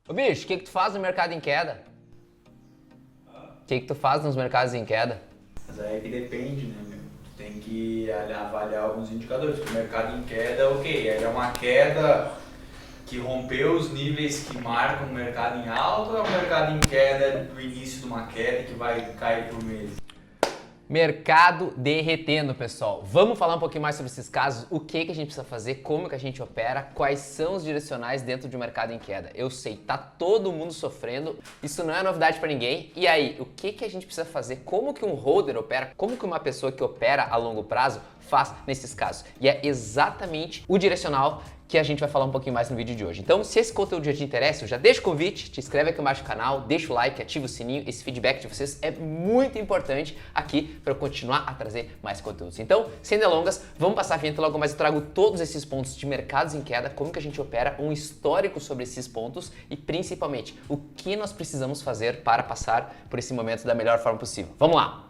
Ô bicho, o que tu faz no mercado em queda? O que tu faz nos mercados em queda? Mas aí é que depende, né, meu? Tu tem que avaliar alguns indicadores. O mercado em queda, ok, é uma queda que rompeu os níveis que marcam o mercado em alta ou é um mercado em queda do início de uma queda que vai cair por meses? Mercado derretendo, pessoal. Vamos falar um pouquinho mais sobre esses casos, o que a gente precisa fazer, como que a gente opera, quais são os direcionais dentro de um mercado em queda. Eu sei, tá todo mundo sofrendo, isso não é novidade para ninguém. E aí, o que a gente precisa fazer? Como que um holder opera? Como que uma pessoa que opera a longo prazo faz nesses casos? E é exatamente o direcional que a gente vai falar um pouquinho mais no vídeo de hoje. Então, se esse conteúdo já te interessa, já deixa o convite, te inscreve aqui embaixo no canal, deixa o like, ativa o sininho. Esse feedback de vocês é muito importante aqui para eu continuar a trazer mais conteúdos. Então, sem delongas, vamos passar a vinheta, logo mais eu trago todos esses pontos de mercados em queda, como que a gente opera, um histórico sobre esses pontos e principalmente o que nós precisamos fazer para passar por esse momento da melhor forma possível. Vamos lá!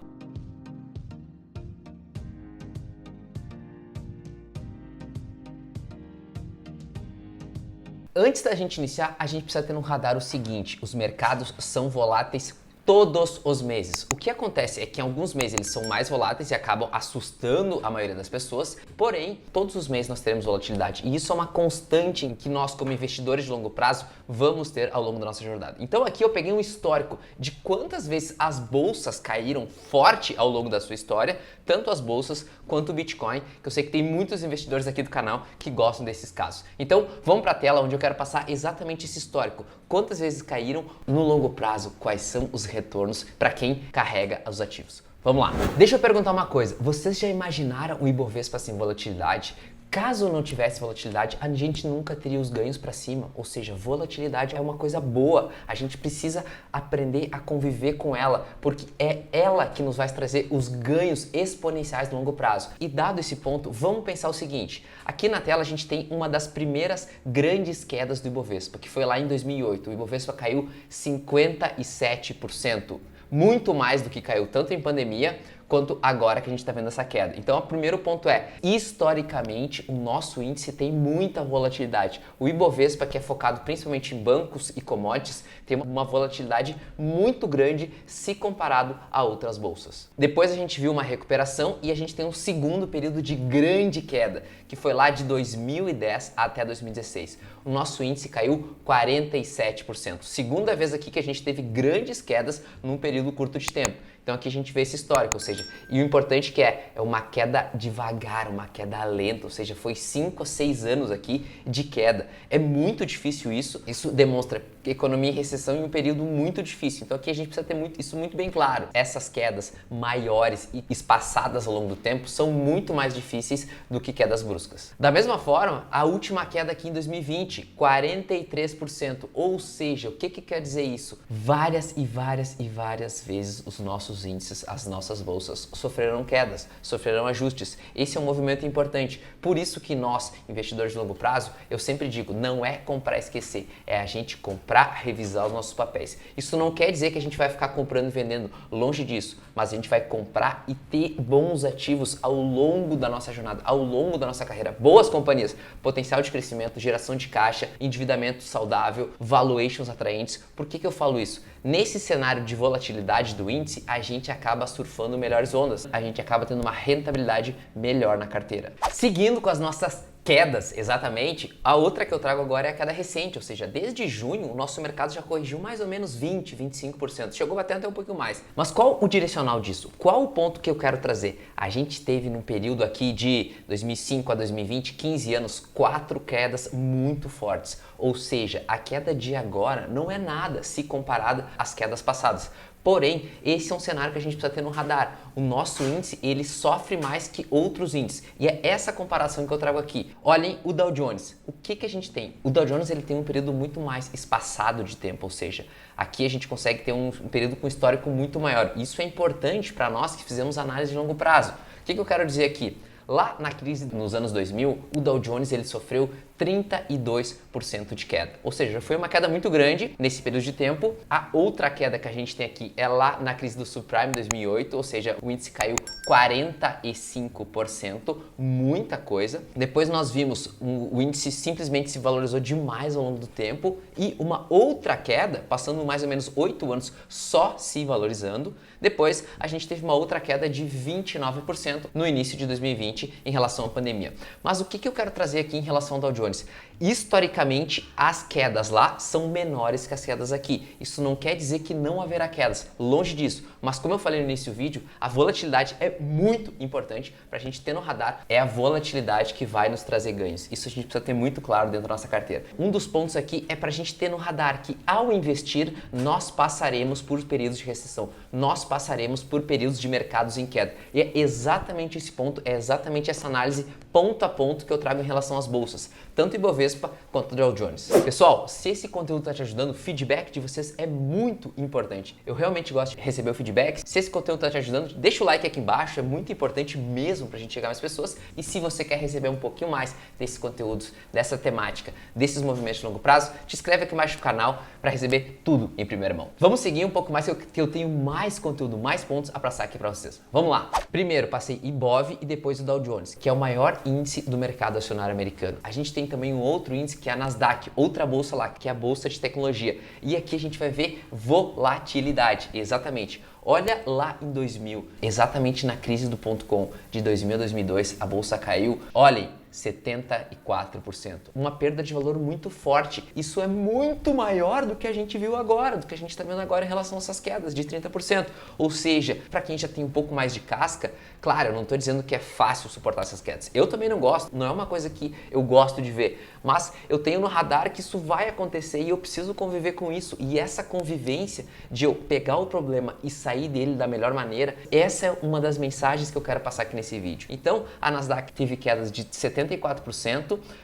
Antes da gente iniciar, a gente precisa ter no radar o seguinte: os mercados são voláteis todos os meses. O que acontece é que em alguns meses eles são mais voláteis e acabam assustando a maioria das pessoas, porém, todos os meses nós teremos volatilidade e isso é uma constante em que nós, como investidores de longo prazo, vamos ter ao longo da nossa jornada. Então aqui eu peguei um histórico de quantas vezes as bolsas caíram forte ao longo da sua história, tanto as bolsas quanto o Bitcoin, que eu sei que tem muitos investidores aqui do canal que gostam desses casos. Então vamos para a tela onde eu quero passar exatamente esse histórico. Quantas vezes caíram no longo prazo, quais são os retornos para quem carrega os ativos. Vamos lá. Deixa eu perguntar uma coisa. Vocês já imaginaram o Ibovespa sem volatilidade? Caso não tivesse volatilidade, a gente nunca teria os ganhos para cima. Ou seja, volatilidade é uma coisa boa. A gente precisa aprender a conviver com ela, porque é ela que nos vai trazer os ganhos exponenciais no longo prazo. E dado esse ponto, vamos pensar o seguinte. Aqui na tela a gente tem uma das primeiras grandes quedas do Ibovespa, que foi lá em 2008. O Ibovespa caiu 57%. Muito mais do que caiu tanto em pandemia quanto agora que a gente está vendo essa queda. Então, o primeiro ponto é, historicamente, o nosso índice tem muita volatilidade. O Ibovespa, que é focado principalmente em bancos e commodities, tem uma volatilidade muito grande se comparado a outras bolsas. Depois a gente viu uma recuperação e a gente tem um segundo período de grande queda, que foi lá de 2010 até 2016. O nosso índice caiu 47%. Segunda vez aqui que a gente teve grandes quedas num período curto de tempo. Então aqui a gente vê esse histórico, ou seja, e o importante que é uma queda devagar, uma queda lenta, ou seja, foi 5 a 6 anos aqui de queda. É muito difícil isso demonstra economia em recessão em um período muito difícil. Então aqui a gente precisa ter isso muito bem claro. Essas quedas maiores e espaçadas ao longo do tempo são muito mais difíceis do que quedas bruscas. Da mesma forma, a última queda aqui em 2020, 43%, ou seja, o que quer dizer isso? Várias e várias e várias vezes os nossos índices, as nossas bolsas sofrerão quedas, sofrerão ajustes. Esse é um movimento importante. Por isso que nós, investidores de longo prazo, eu sempre digo, não é comprar e esquecer, é a gente comprar, revisar os nossos papéis. Isso não quer dizer que a gente vai ficar comprando e vendendo, longe disso, mas a gente vai comprar e ter bons ativos ao longo da nossa jornada, ao longo da nossa carreira. Boas companhias, potencial de crescimento, geração de caixa, endividamento saudável, valuations atraentes. Por que eu falo isso? Nesse cenário de volatilidade do índice, a gente acaba surfando melhores ondas, a gente acaba tendo uma rentabilidade melhor na carteira. Seguindo com as nossas quedas, exatamente, a outra que eu trago agora é a queda recente, ou seja, desde junho o nosso mercado já corrigiu mais ou menos 20, 25%, chegou até um pouquinho mais. Mas qual o direcional disso? Qual o ponto que eu quero trazer? A gente teve num período aqui de 2005 a 2020, 15 anos, 4 quedas muito fortes, ou seja, a queda de agora não é nada se comparada às quedas passadas. Porém, esse é um cenário que a gente precisa ter no radar. O nosso índice, ele sofre mais que outros índices. E é essa comparação que eu trago aqui. Olhem o Dow Jones. O que a gente tem? O Dow Jones ele tem um período muito mais espaçado de tempo, ou seja, aqui a gente consegue ter um período com histórico muito maior. Isso é importante para nós que fizemos análise de longo prazo. O que eu quero dizer aqui? Lá na crise nos anos 2000, o Dow Jones ele sofreu 32% de queda. Ou seja, foi uma queda muito grande nesse período de tempo. A outra queda que a gente tem aqui é lá na crise do subprime 2008, ou seja, o índice caiu 45%, muita coisa. Depois nós vimos o índice simplesmente se valorizou demais ao longo do tempo e uma outra queda, passando mais ou menos 8 anos só se valorizando. Depois a gente teve uma outra queda de 29% no início de 2020 em relação à pandemia. Mas o que eu quero trazer aqui em relação ao Dow Jones? Historicamente, as quedas lá são menores que as quedas aqui. Isso não quer dizer que não haverá quedas, longe disso. Mas como eu falei no início do vídeo, a volatilidade é muito importante para a gente ter no radar. É a volatilidade que vai nos trazer ganhos. Isso a gente precisa ter muito claro dentro da nossa carteira. Um dos pontos aqui é para a gente ter no radar que ao investir, nós passaremos por períodos de recessão. Nós passaremos por períodos de mercados em queda. E é exatamente esse ponto, é exatamente essa análise ponto a ponto que eu trago em relação às bolsas, tanto Ibovespa quanto Dow Jones. Pessoal, se esse conteúdo está te ajudando, o feedback de vocês é muito importante. Eu realmente gosto de receber o feedback. Se esse conteúdo está te ajudando, deixa o like aqui embaixo, é muito importante mesmo para a gente chegar a mais pessoas. E se você quer receber um pouquinho mais desses conteúdos, dessa temática, desses movimentos de longo prazo, te inscreve aqui embaixo no canal para receber tudo em primeira mão. Vamos seguir um pouco mais, que eu tenho mais conteúdo, mais pontos a passar aqui para vocês. Vamos lá! Primeiro passei Ibov e depois o Dow Jones, que é o maior índice do mercado acionário americano. A gente tem também um outro índice que é a Nasdaq, outra bolsa lá, que é a bolsa de tecnologia. E aqui a gente vai ver volatilidade, exatamente. Olha lá em 2000, exatamente na crise do .com de 2000 a 2002, a bolsa caiu. Olhem, 74%. Uma perda de valor muito forte. Isso é muito maior do que a gente viu agora, do que a gente está vendo agora em relação a essas quedas de 30%. Ou seja, para quem já tem um pouco mais de casca, claro, eu não estou dizendo que é fácil suportar essas quedas. Eu também não gosto, não é uma coisa que eu gosto de ver, mas eu tenho no radar que isso vai acontecer e eu preciso conviver com isso. E essa convivência de eu pegar o problema e sair dele da melhor maneira, essa é uma das mensagens que eu quero passar aqui nesse vídeo. Então, a Nasdaq teve quedas de 74%,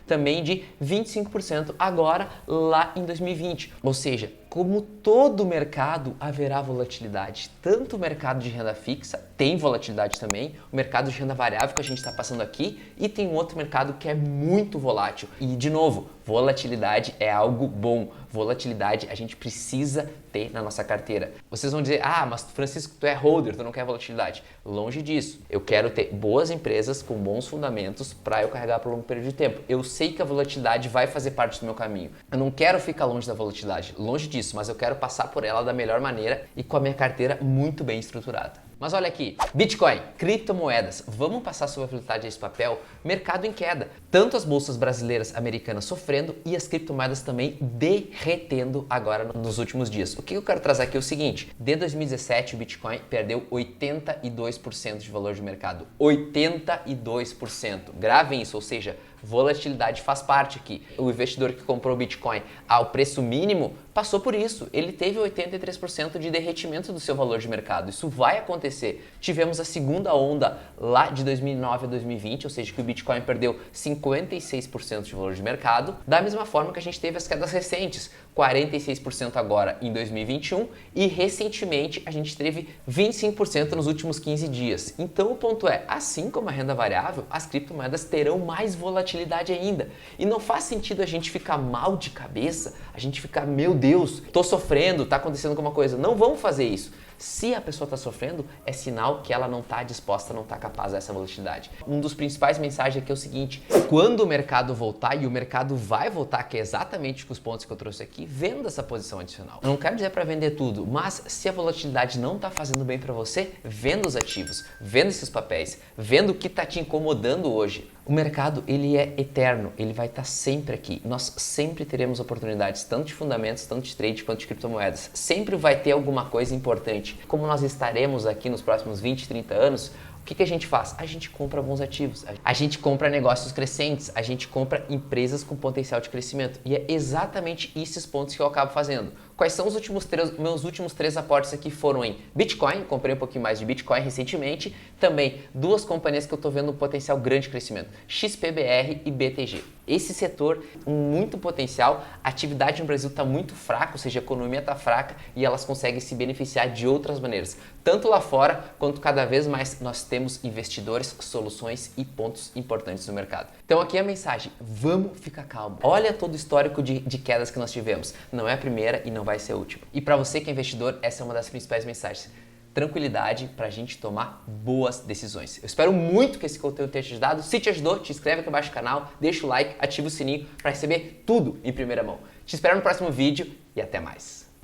também de 25% agora lá em 2020. Ou seja, como todo mercado, haverá volatilidade. Tanto o mercado de renda fixa tem volatilidade também, o mercado de renda variável que a gente está passando aqui, e tem um outro mercado que é muito volátil. E, de novo, volatilidade é algo bom. Volatilidade a gente precisa ter na nossa carteira. Vocês vão dizer, mas Francisco, tu é holder, tu não quer volatilidade. Longe disso. Eu quero ter boas empresas com bons fundamentos para eu carregar por um longo período de tempo. Eu sei que a volatilidade vai fazer parte do meu caminho. Eu não quero ficar longe da volatilidade, longe disso, mas eu quero passar por ela da melhor maneira e com a minha carteira muito bem estruturada. Mas olha aqui, Bitcoin, criptomoedas, vamos passar sobre a volatilidade desse papel? Mercado em queda, tanto as bolsas brasileiras, americanas sofrendo e as criptomoedas também derretendo agora nos últimos dias. O que eu quero trazer aqui é o seguinte, de 2017 o Bitcoin perdeu 82% de valor de mercado, 82%, gravem isso, ou seja, volatilidade faz parte aqui. O investidor que comprou o Bitcoin ao preço mínimo passou por isso. Ele teve 83% de derretimento do seu valor de mercado. Isso vai acontecer. Tivemos a segunda onda lá de 2009 a 2020, ou seja, que o Bitcoin perdeu 56% de valor de mercado. Da mesma forma que a gente teve as quedas recentes, 46% agora em 2021 e recentemente a gente teve 25% nos últimos 15 dias. Então o ponto é, assim como a renda variável, as criptomoedas terão mais volatilidade ainda. E não faz sentido a gente ficar mal de cabeça, a gente ficar, meu Deus, tô sofrendo, tá acontecendo alguma coisa. Não vamos fazer isso. Se a pessoa está sofrendo, é sinal que ela não está disposta, não está capaz dessa volatilidade. Um dos principais mensagens aqui é o seguinte, quando o mercado voltar, e o mercado vai voltar, que é exatamente os pontos que eu trouxe aqui, venda essa posição adicional. Eu não quero dizer para vender tudo, mas se a volatilidade não está fazendo bem para você, venda os ativos, venda esses papéis, venda o que está te incomodando hoje. O mercado, ele é eterno, ele vai estar sempre aqui. Nós sempre teremos oportunidades, tanto de fundamentos, tanto de trade quanto de criptomoedas. Sempre vai ter alguma coisa importante. Como nós estaremos aqui nos próximos 20, 30 anos, o que a gente faz? A gente compra bons ativos, a gente compra negócios crescentes, a gente compra empresas com potencial de crescimento. E é exatamente esses pontos que eu acabo fazendo. Quais são meus últimos três aportes aqui? Foram em Bitcoin, comprei um pouquinho mais de Bitcoin recentemente, também duas companhias que eu estou vendo um potencial grande de crescimento, XPBR e BTG. Esse setor, muito potencial, a atividade no Brasil está muito fraca, ou seja, a economia está fraca e elas conseguem se beneficiar de outras maneiras. Tanto lá fora, quanto cada vez mais nós temos investidores, soluções e pontos importantes no mercado. Então aqui é a mensagem, vamos ficar calmo. Olha todo o histórico de quedas que nós tivemos. Não é a primeira e não vai ser a última. E para você que é investidor, essa é uma das principais mensagens. Tranquilidade para a gente tomar boas decisões. Eu espero muito que esse conteúdo tenha te ajudado. Se te ajudou, te inscreve aqui abaixo no canal, deixa o like, ativa o sininho para receber tudo em primeira mão. Te espero no próximo vídeo e até mais.